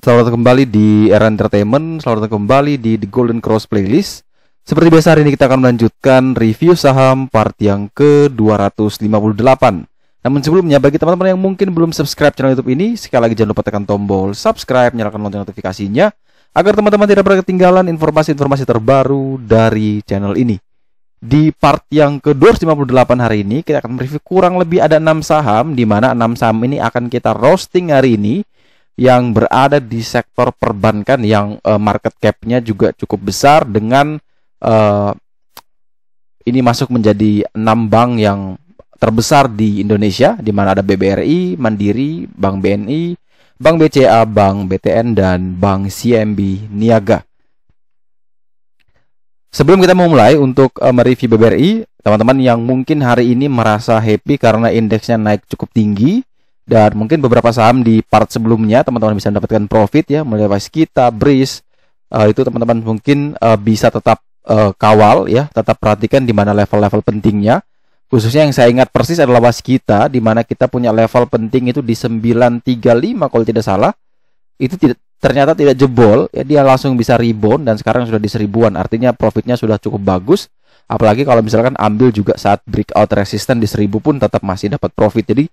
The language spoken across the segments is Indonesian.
Selamat datang kembali di Era Entertainment. Selamat datang kembali di The Golden Cross Playlist. Seperti biasa, hari ini kita akan melanjutkan review saham part yang ke-258. Namun sebelumnya, bagi teman-teman yang mungkin belum subscribe channel YouTube ini, sekali lagi jangan lupa tekan tombol subscribe, nyalakan lonceng notifikasinya agar teman-teman tidak pernah ketinggalan informasi-informasi terbaru dari channel ini. Di part yang ke-258 hari ini, kita akan mereview kurang lebih ada 6 saham, di mana 6 saham ini akan kita roasting hari ini, yang berada di sektor perbankan yang market cap-nya juga cukup besar dengan ini masuk menjadi 6 bank yang terbesar di Indonesia, di mana ada BBRI, Mandiri, Bank BNI, Bank BCA, Bank BTN, dan Bank CIMB Niaga. Sebelum kita memulai untuk mereview BBRI, teman-teman yang mungkin hari ini merasa happy karena indeksnya naik cukup tinggi, dan mungkin beberapa saham di part sebelumnya teman-teman bisa mendapatkan profit ya, mulai Waskita, Breeze, itu teman-teman mungkin bisa tetap kawal ya, tetap perhatikan di mana level-level pentingnya. Khususnya yang saya ingat persis adalah Waskita, di mana kita punya level penting itu di 935 kalau tidak salah. Itu ternyata tidak jebol ya, dia langsung bisa rebound dan sekarang sudah di 1000-an. Artinya profitnya sudah cukup bagus. Apalagi kalau misalkan ambil juga saat breakout resisten di 1000 pun tetap masih dapat profit. Jadi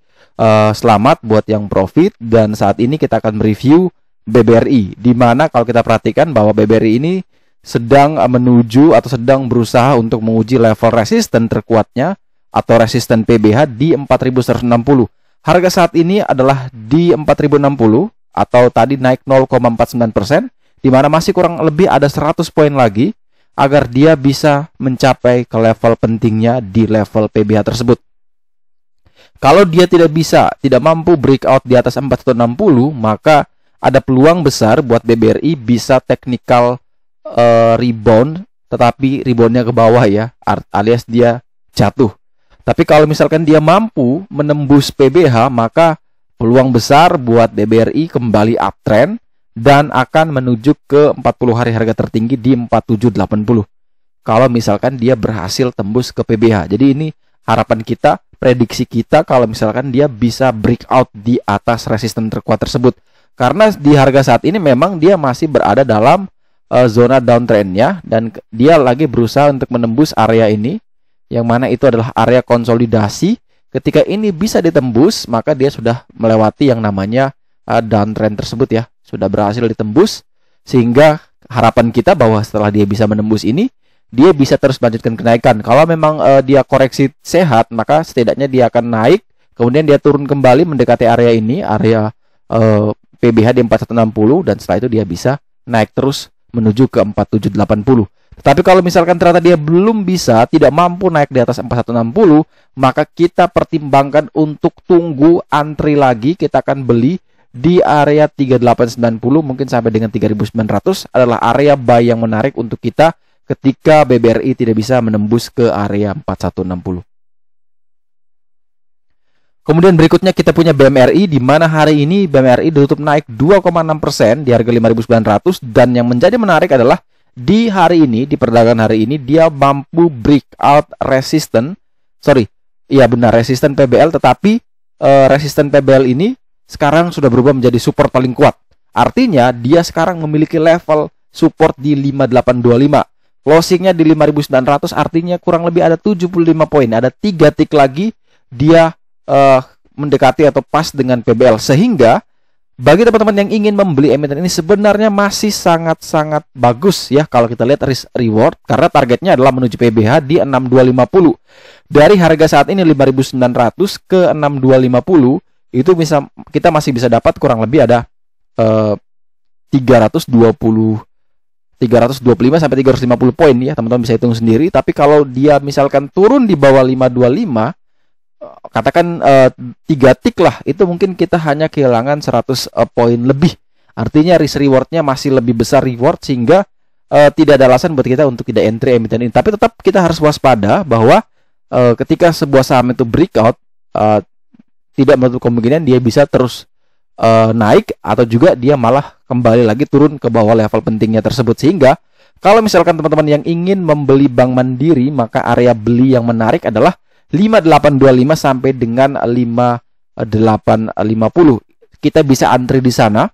selamat buat yang profit. Dan saat ini kita akan mereview BBRI, di mana kalau kita perhatikan bahwa BBRI ini sedang menuju atau sedang berusaha untuk menguji level resisten terkuatnya atau resisten PBH di 4160. Harga saat ini adalah di 4060 atau tadi naik 0,49%, di mana masih kurang lebih ada 100 poin lagi agar dia bisa mencapai ke level pentingnya di level PBH tersebut. Kalau dia tidak mampu breakout di atas 4160, maka ada peluang besar buat BBRI bisa technical rebound, tetapi reboundnya ke bawah ya, alias dia jatuh. Tapi kalau misalkan dia mampu menembus PBH, maka peluang besar buat BBRI kembali uptrend dan akan menuju ke 40 hari harga tertinggi di 4780. Kalau misalkan dia berhasil tembus ke PBH. Jadi ini harapan kita, prediksi kita kalau misalkan dia bisa breakout di atas resisten terkuat tersebut. Karena di harga saat ini memang dia masih berada dalam zona downtrendnya, dan dia lagi berusaha untuk menembus area ini, yang mana itu adalah area konsolidasi. Ketika ini bisa ditembus, maka dia sudah melewati yang namanya downtrend tersebut ya, sudah berhasil ditembus. Sehingga harapan kita bahwa setelah dia bisa menembus ini, dia bisa terus melanjutkan kenaikan. Kalau memang dia koreksi sehat, maka setidaknya dia akan naik, kemudian dia turun kembali mendekati area ini, area PBH di 4160, dan setelah itu dia bisa naik terus menuju ke 4780. Tapi kalau misalkan ternyata dia belum bisa, tidak mampu naik di atas 4160, maka kita pertimbangkan untuk tunggu antri lagi. Kita akan beli di area 3890 mungkin sampai dengan 3900 adalah area buy yang menarik untuk kita ketika BBRI tidak bisa menembus ke area 4160. Kemudian berikutnya kita punya BMRI, di mana hari ini BMRI ditutup naik 2,6% di harga 5.900, dan yang menjadi menarik adalah di hari ini, di perdagangan hari ini, dia mampu breakout resisten, resisten PBL, tetapi resisten PBL ini sekarang sudah berubah menjadi support paling kuat. Artinya dia sekarang memiliki level support di 5825. Closingnya di 5.900, artinya kurang lebih ada 75 poin. Ada 3 tick lagi dia mendekati atau pas dengan PBL. Sehingga bagi teman-teman yang ingin membeli emiten ini sebenarnya masih sangat-sangat bagus ya kalau kita lihat risk reward, karena targetnya adalah menuju PBH di 6250. Dari harga saat ini 5.900 ke 6250 itu kita masih bisa dapat kurang lebih ada 325 sampai 350 poin ya, teman-teman bisa hitung sendiri. Tapi kalau dia misalkan turun di bawah 525, katakan 3 tick lah, itu mungkin kita hanya kehilangan 100 poin lebih. Artinya risk rewardnya masih lebih besar reward, sehingga tidak ada alasan buat kita untuk tidak entry emiten ini. Tapi tetap kita harus waspada bahwa ketika sebuah saham itu breakout, tidak menutup kemungkinan dia bisa terus naik, atau juga dia malah kembali lagi turun ke bawah level pentingnya tersebut. Sehingga kalau misalkan teman-teman yang ingin membeli Bank Mandiri, maka area beli yang menarik adalah 5825 sampai dengan 5850. Kita bisa antri di sana.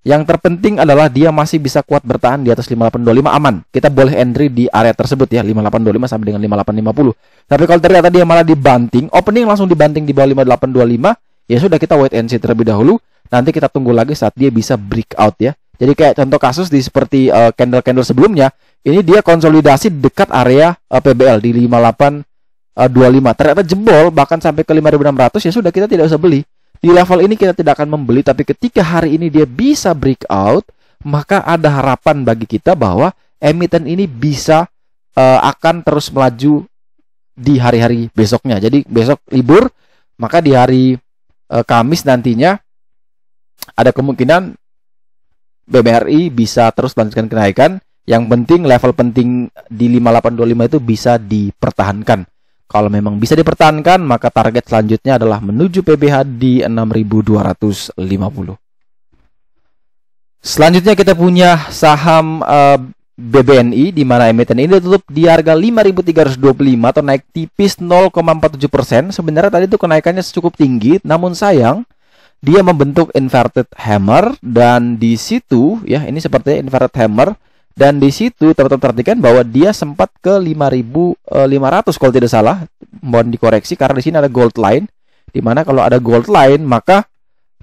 Yang terpenting adalah dia masih bisa kuat bertahan di atas 5825 aman. Kita boleh entry di area tersebut ya, 5825 sampai dengan 5850. Tapi kalau ternyata dia malah dibanting, opening langsung dibanting di bawah 5825, ya sudah kita wait and see terlebih dahulu. Nanti kita tunggu lagi saat dia bisa breakout ya. Jadi kayak contoh kasus di seperti candle-candle sebelumnya, ini dia konsolidasi dekat area PBL di 5825. Ternyata jebol bahkan sampai ke 5600, ya sudah kita tidak usah beli. Di level ini kita tidak akan membeli, tapi ketika hari ini dia bisa breakout, maka ada harapan bagi kita bahwa emiten ini bisa akan terus melaju di hari-hari besoknya. Jadi besok libur, maka di hari Kamis nantinya ada kemungkinan BBRI bisa terus melanjutkan kenaikan. Yang penting level penting di 5825 itu bisa dipertahankan. Kalau memang bisa dipertahankan, maka target selanjutnya adalah menuju PBH di 6.250. Selanjutnya kita punya saham BBNI, di mana emiten ini tutup di harga 5.325 atau naik tipis 0,47%. Sebenarnya tadi itu kenaikannya cukup tinggi, namun sayang dia membentuk inverted hammer, dan di situ ya, ini seperti inverted hammer. Dan di situ teman-teman perhatikan bahwa dia sempat ke 5.500 kalau tidak salah, mohon dikoreksi karena di sini ada gold line. Di mana kalau ada gold line, maka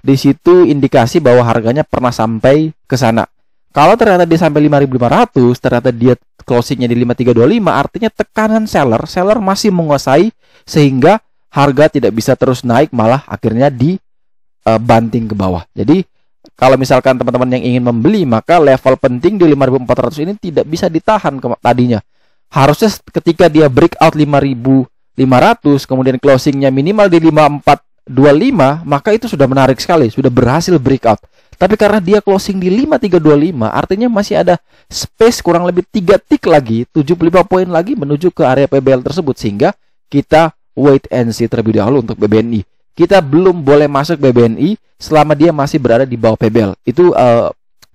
di situ indikasi bahwa harganya pernah sampai ke sana. Kalau ternyata dia sampai 5.500, ternyata dia closingnya di 5.325, artinya tekanan seller masih menguasai sehingga harga tidak bisa terus naik, malah akhirnya dibanting ke bawah. Jadi kalau misalkan teman-teman yang ingin membeli, maka level penting di 5.400 ini tidak bisa ditahan tadinya. Harusnya ketika dia breakout 5.500, kemudian closingnya minimal di 5.425, maka itu sudah menarik sekali, sudah berhasil breakout. Tapi karena dia closing di 5.325, artinya masih ada space kurang lebih 3 tick lagi, 75 poin lagi menuju ke area PBL tersebut. Sehingga kita wait and see terlebih dahulu untuk BBNI. Kita belum boleh masuk BBNI selama dia masih berada di bawah PBL. Itu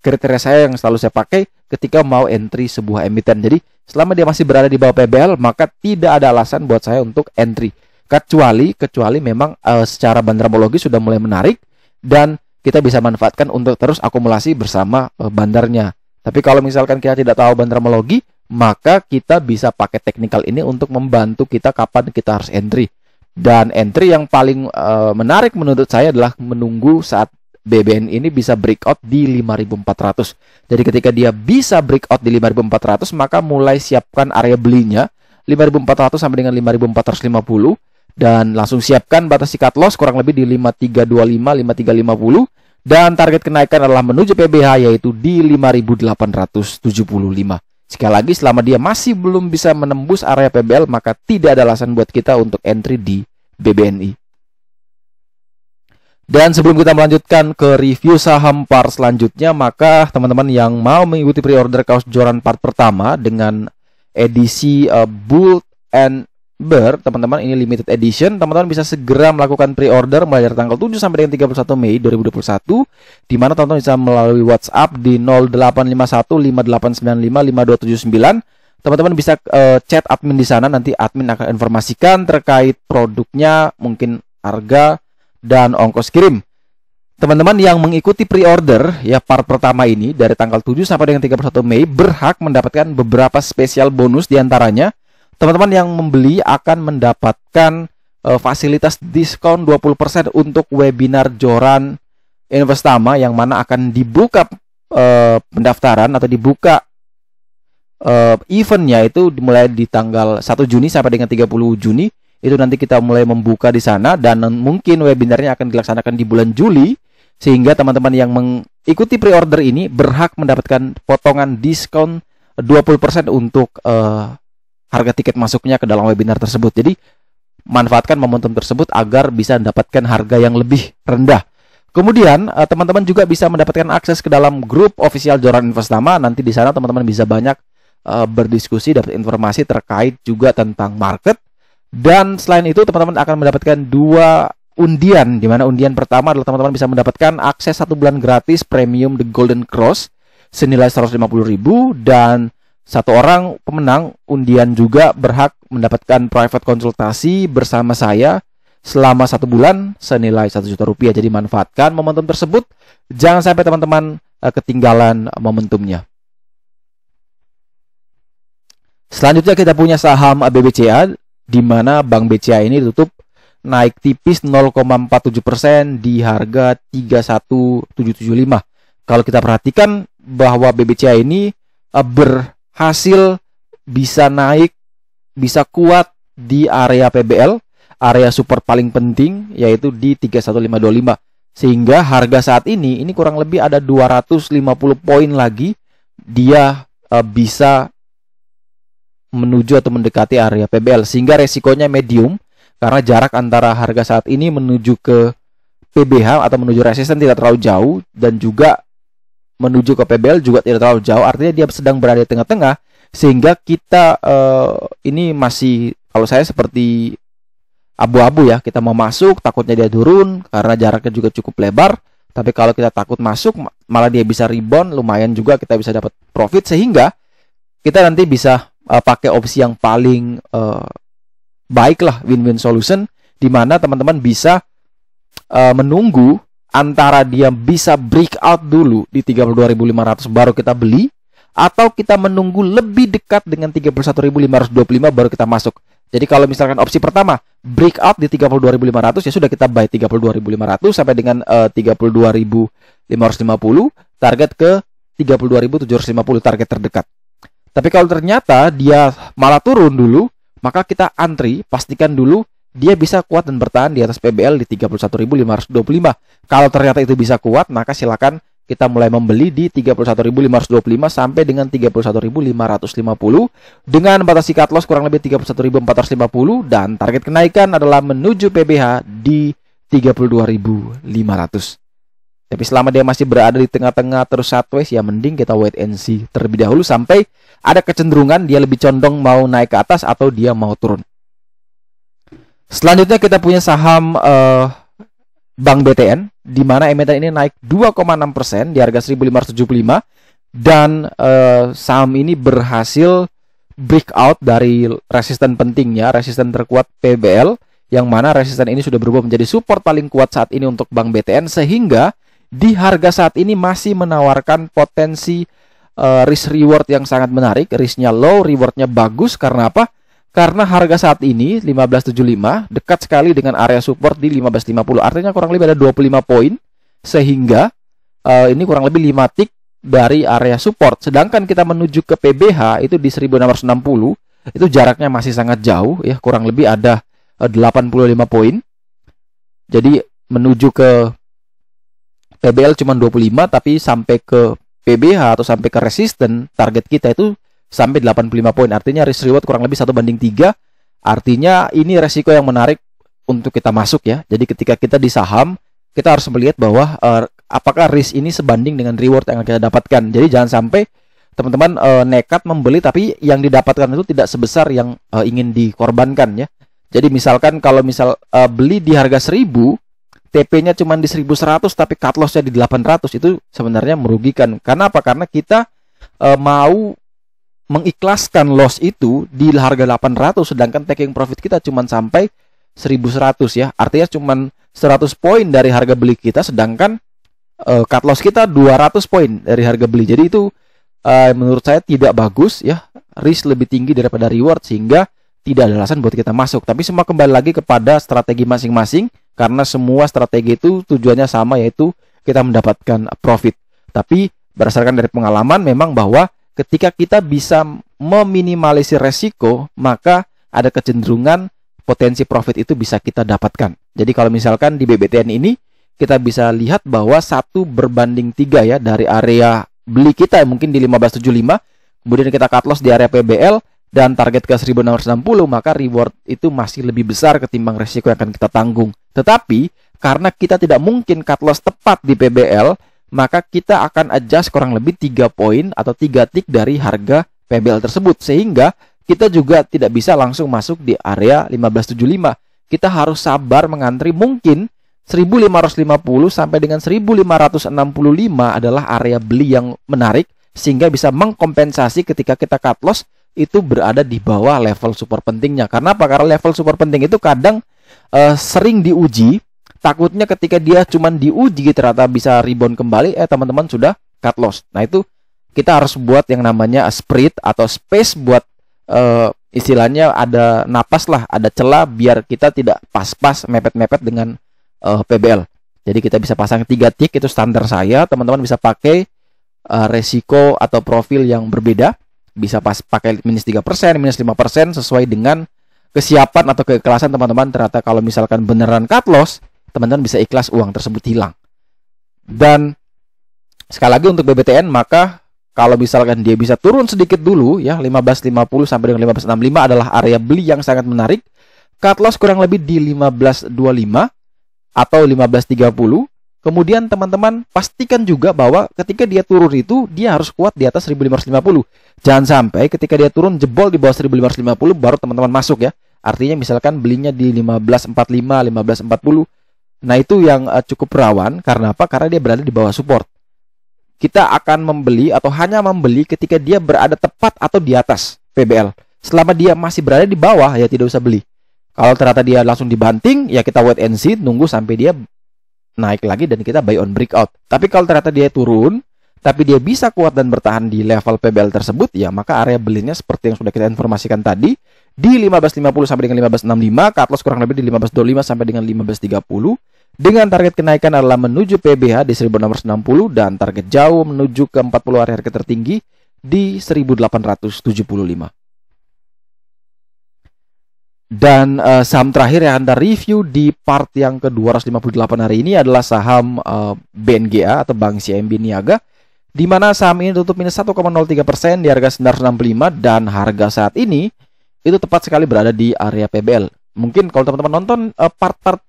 kriteria saya yang selalu saya pakai ketika mau entry sebuah emiten. Jadi selama dia masih berada di bawah PBL, maka tidak ada alasan buat saya untuk entry. Kecuali memang secara bandarmologi sudah mulai menarik dan kita bisa manfaatkan untuk terus akumulasi bersama bandarnya. Tapi kalau misalkan kita tidak tahu bandarmologi, maka kita bisa pakai teknikal ini untuk membantu kita kapan kita harus entry. Dan entry yang paling menarik menurut saya adalah menunggu saat BBN ini bisa breakout di 5.400. Jadi ketika dia bisa breakout di 5.400, maka mulai siapkan area belinya 5.400 sampai dengan 5.450, dan langsung siapkan batas cut loss kurang lebih di 5.325, 5.350, dan target kenaikan adalah menuju PBH yaitu di 5.875. Sekali lagi, selama dia masih belum bisa menembus area PBL, maka tidak ada alasan buat kita untuk entry di BBNI. Dan sebelum kita melanjutkan ke review saham part selanjutnya, maka teman-teman yang mau mengikuti pre-order kaos Joran part pertama dengan edisi Bull and Bear, teman-teman, ini limited edition. Teman-teman bisa segera melakukan pre-order mulai dari tanggal 7 sampai dengan 31 Mei 2021, di mana teman-teman bisa melalui WhatsApp di 0851 5895 5279. Teman-teman bisa chat admin di sana, nanti admin akan informasikan terkait produknya, mungkin harga dan ongkos kirim. Teman-teman yang mengikuti pre-order ya part pertama ini dari tanggal 7 sampai dengan 31 Mei berhak mendapatkan beberapa spesial bonus, diantaranya teman-teman yang membeli akan mendapatkan fasilitas diskon 20% untuk webinar Joran Investama, yang mana akan dibuka pendaftaran atau dibuka eventnya itu dimulai di tanggal 1 Juni sampai dengan 30 Juni. Itu nanti kita mulai membuka di sana, dan mungkin webinarnya akan dilaksanakan di bulan Juli, sehingga teman-teman yang mengikuti pre-order ini berhak mendapatkan potongan diskon 20% untuk harga tiket masuknya ke dalam webinar tersebut. Jadi manfaatkan momentum tersebut agar bisa mendapatkan harga yang lebih rendah. Kemudian teman-teman juga bisa mendapatkan akses ke dalam grup official Joran Investama. Nanti di sana teman-teman bisa banyak berdiskusi, dapat informasi terkait juga tentang market. Dan selain itu teman-teman akan mendapatkan 2 undian, di mana undian pertama adalah teman-teman bisa mendapatkan akses 1 bulan gratis premium The Golden Cross senilai 150.000, dan 1 orang pemenang undian juga berhak mendapatkan private konsultasi bersama saya selama 1 bulan senilai 1 juta rupiah. Jadi manfaatkan momentum tersebut. Jangan sampai teman-teman ketinggalan momentumnya. Selanjutnya kita punya saham BBCA, di mana Bank BCA ini tutup naik tipis 0,47% di harga 31.775. Kalau kita perhatikan bahwa BBCA ini berhasil bisa naik, bisa kuat di area PBL, area support paling penting yaitu di 31525. Sehingga harga saat ini kurang lebih ada 250 poin lagi dia bisa menuju atau mendekati area PBL, sehingga resikonya medium karena jarak antara harga saat ini menuju ke PBH atau menuju resisten tidak terlalu jauh, dan juga menuju ke PBL juga tidak terlalu jauh. Artinya dia sedang berada di tengah-tengah, sehingga kita ini masih, kalau saya seperti abu-abu ya. Kita mau masuk, takutnya dia turun karena jaraknya juga cukup lebar. Tapi kalau kita takut masuk, malah dia bisa rebound, lumayan juga kita bisa dapat profit, sehingga kita nanti bisa pakai opsi yang paling baik lah, win-win solution, di mana teman-teman bisa menunggu antara dia bisa breakout dulu di 32.500 baru kita beli, atau kita menunggu lebih dekat dengan 31.525 baru kita masuk. Jadi kalau misalkan opsi pertama breakout di 32.500, ya sudah kita buy 32.500 sampai dengan 32.550, target ke 32.750 target terdekat. Tapi kalau ternyata dia malah turun dulu, maka kita antri, pastikan dulu dia bisa kuat dan bertahan di atas PBL di 31.525. Kalau ternyata itu bisa kuat, maka silakan kita mulai membeli di 31.525 sampai dengan 31.550 dengan batasi cut loss kurang lebih 31.450, dan target kenaikan adalah menuju PBH di 32.500. Tapi selama dia masih berada di tengah-tengah terus sideways, ya mending kita wait and see terlebih dahulu sampai ada kecenderungan dia lebih condong mau naik ke atas atau dia mau turun. Selanjutnya kita punya saham Bank BTN, di mana emiten ini naik 2,6% di harga 1.575, dan saham ini berhasil breakout dari resisten pentingnya, resisten terkuat PBL, yang mana resisten ini sudah berubah menjadi support paling kuat saat ini untuk Bank BTN, sehingga di harga saat ini masih menawarkan potensi risk reward yang sangat menarik. Risknya low, rewardnya bagus. Karena apa? Karena harga saat ini 1575 dekat sekali dengan area support di 1550. Artinya kurang lebih ada 25 poin, sehingga ini kurang lebih 5 tick dari area support. Sedangkan kita menuju ke PBH itu di 1660, itu jaraknya masih sangat jauh ya, kurang lebih ada 85 poin. Jadi menuju ke PBL cuma 25, tapi sampai ke PBH atau sampai ke resisten target kita itu sampai 85 poin. Artinya risk reward kurang lebih 1:3. Artinya ini resiko yang menarik untuk kita masuk ya. Jadi ketika kita di saham, kita harus melihat bahwa apakah risk ini sebanding dengan reward yang kita dapatkan. Jadi jangan sampai teman-teman nekat membeli tapi yang didapatkan itu tidak sebesar yang ingin dikorbankan ya. Jadi misalkan kalau beli di harga 1000, TP-nya cuma di 1100 tapi cut loss-nya di 800, itu sebenarnya merugikan. Karena apa? Karena kita mau mengikhlaskan loss itu di harga 800, sedangkan taking profit kita cuma sampai 1100 ya. Artinya cuma 100 poin dari harga beli kita, sedangkan cut loss kita 200 poin dari harga beli. Jadi itu menurut saya tidak bagus ya. Risk lebih tinggi daripada reward, sehingga tidak ada alasan buat kita masuk. Tapi semua kembali lagi kepada strategi masing-masing, karena semua strategi itu tujuannya sama, yaitu kita mendapatkan profit. Tapi berdasarkan dari pengalaman memang bahwa ketika kita bisa meminimalisir resiko, maka ada kecenderungan potensi profit itu bisa kita dapatkan. Jadi kalau misalkan di BBTN ini kita bisa lihat bahwa 1:3 ya dari area beli kita mungkin di 1575, kemudian kita cut loss di area PBL dan target ke 1660, maka reward itu masih lebih besar ketimbang resiko yang akan kita tanggung. Tetapi karena kita tidak mungkin cut loss tepat di PBL, maka kita akan adjust kurang lebih 3 poin atau 3 tick dari harga PBL tersebut, sehingga kita juga tidak bisa langsung masuk di area 1575. Kita harus sabar mengantri. Mungkin 1550 sampai dengan 1565 adalah area beli yang menarik, sehingga bisa mengkompensasi ketika kita cut loss itu berada di bawah level support pentingnya. Karena apa? Karena level support penting itu kadang sering diuji. Takutnya ketika dia cuman diuji ternyata bisa rebound kembali, teman-teman sudah cut loss. Nah, itu kita harus buat yang namanya spread atau space buat istilahnya ada napas lah, ada celah biar kita tidak pas-pas mepet-mepet dengan PBL. Jadi kita bisa pasang 3 tick, itu standar saya. Teman-teman bisa pakai resiko atau profil yang berbeda. Bisa pakai minus 3%, minus 5% sesuai dengan kesiapan atau keikhlasan teman-teman. Ternyata kalau misalkan beneran cut loss, teman-teman bisa ikhlas uang tersebut hilang. Dan sekali lagi untuk BBTN, maka kalau misalkan dia bisa turun sedikit dulu ya, 15.50 sampai dengan 15.65 adalah area beli yang sangat menarik. Cut loss kurang lebih di 15.25 atau 15.30. Kemudian teman-teman pastikan juga bahwa ketika dia turun itu dia harus kuat di atas 1.550. Jangan sampai ketika dia turun jebol di bawah 1.550 baru teman-teman masuk ya. Artinya misalkan belinya di 15.45, 15.40. Nah, itu yang cukup rawan. Karena apa? Karena dia berada di bawah support. Kita akan membeli atau hanya membeli ketika dia berada tepat atau di atas PBL. Selama dia masih berada di bawah, ya tidak usah beli. Kalau ternyata dia langsung dibanting, ya kita wait and see, nunggu sampai dia naik lagi dan kita buy on breakout. Tapi kalau ternyata dia turun, tapi dia bisa kuat dan bertahan di level PBL tersebut, ya maka area belinya seperti yang sudah kita informasikan tadi, di 15.50 sampai dengan 15.65, cut loss kurang lebih di 15.25 sampai dengan 15.30. Dengan target kenaikan adalah menuju PBH di 1660 dan target jauh menuju ke 40 area harga tertinggi di 1875. Dan saham terakhir yang Anda review di part yang ke-258 hari ini adalah saham BNGA atau Bank CIMB Niaga, di mana saham ini tutup minus 1,03% di harga 965 dan harga saat ini itu tepat sekali berada di area PBL. Mungkin kalau teman-teman nonton part-part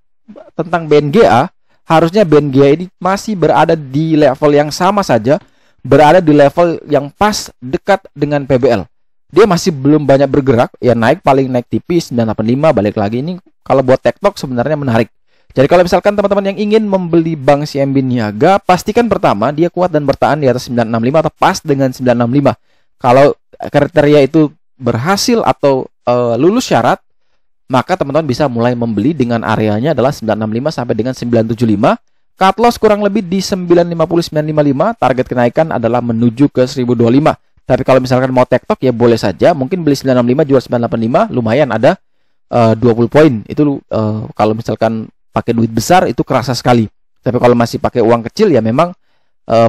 tentang BNGA, harusnya BNGA ini masih berada di level yang sama saja, berada di level yang pas dekat dengan PBL. Dia masih belum banyak bergerak, ya paling naik tipis 985 balik lagi. Ini kalau buat TikTok sebenarnya menarik. Jadi kalau misalkan teman-teman yang ingin membeli Bank CIMB Niaga, pastikan pertama dia kuat dan bertahan di atas 965 atau pas dengan 965. Kalau kriteria itu berhasil atau lulus syarat, maka teman-teman bisa mulai membeli dengan areanya adalah 965 sampai dengan 975. Cut loss kurang lebih di 950, 955. Target kenaikan adalah menuju ke 1025. Tapi kalau misalkan mau TikTok ya boleh saja. Mungkin beli 965 jual 985, lumayan ada 20 poin. Itu kalau misalkan pakai duit besar itu kerasa sekali. Tapi kalau masih pakai uang kecil ya memang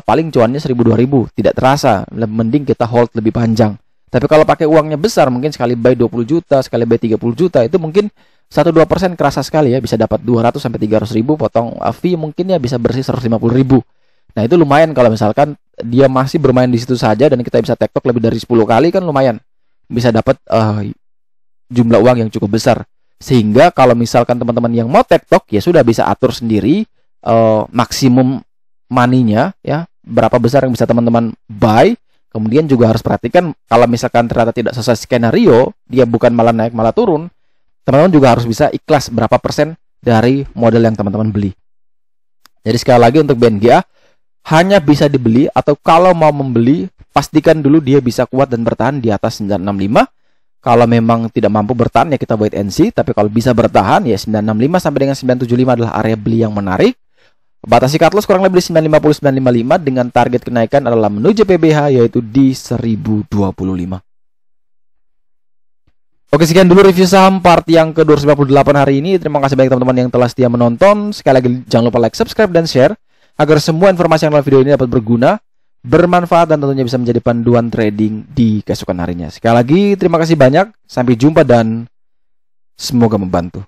paling cuannya 1.000-2.000, tidak terasa. Mending kita hold lebih panjang. Tapi kalau pakai uangnya besar, mungkin sekali buy 20 juta, sekali buy 30 juta, itu mungkin 1-2% kerasa sekali ya, bisa dapat 200 sampai 300 ribu, potong fee mungkin ya bisa bersih 150 ribu. Nah, itu lumayan kalau misalkan dia masih bermain di situ saja dan kita bisa TikTok lebih dari 10 kali kan lumayan. Bisa dapat jumlah uang yang cukup besar. Sehingga kalau misalkan teman-teman yang mau TikTok ya sudah bisa atur sendiri maksimum money-nya ya, berapa besar yang bisa teman-teman buy. Kemudian juga harus perhatikan kalau misalkan ternyata tidak sesuai skenario, dia bukan malah naik malah turun, teman-teman juga harus bisa ikhlas berapa persen dari modal yang teman-teman beli. Jadi sekali lagi untuk BNGA hanya bisa dibeli atau kalau mau membeli pastikan dulu dia bisa kuat dan bertahan di atas 965. Kalau memang tidak mampu bertahan ya kita wait and see, tapi kalau bisa bertahan ya 965 sampai dengan 975 adalah area beli yang menarik. Batasi cut loss kurang lebih di 950, 955 dengan target kenaikan adalah menuju PBH yaitu di 1025. Oke, sekian dulu review saham part yang ke-258 hari ini. Terima kasih banyak teman-teman yang telah setia menonton. Sekali lagi jangan lupa like, subscribe, dan share agar semua informasi yang dalam video ini dapat berguna, bermanfaat, dan tentunya bisa menjadi panduan trading di keesokan harinya. Sekali lagi terima kasih banyak. Sampai jumpa dan semoga membantu.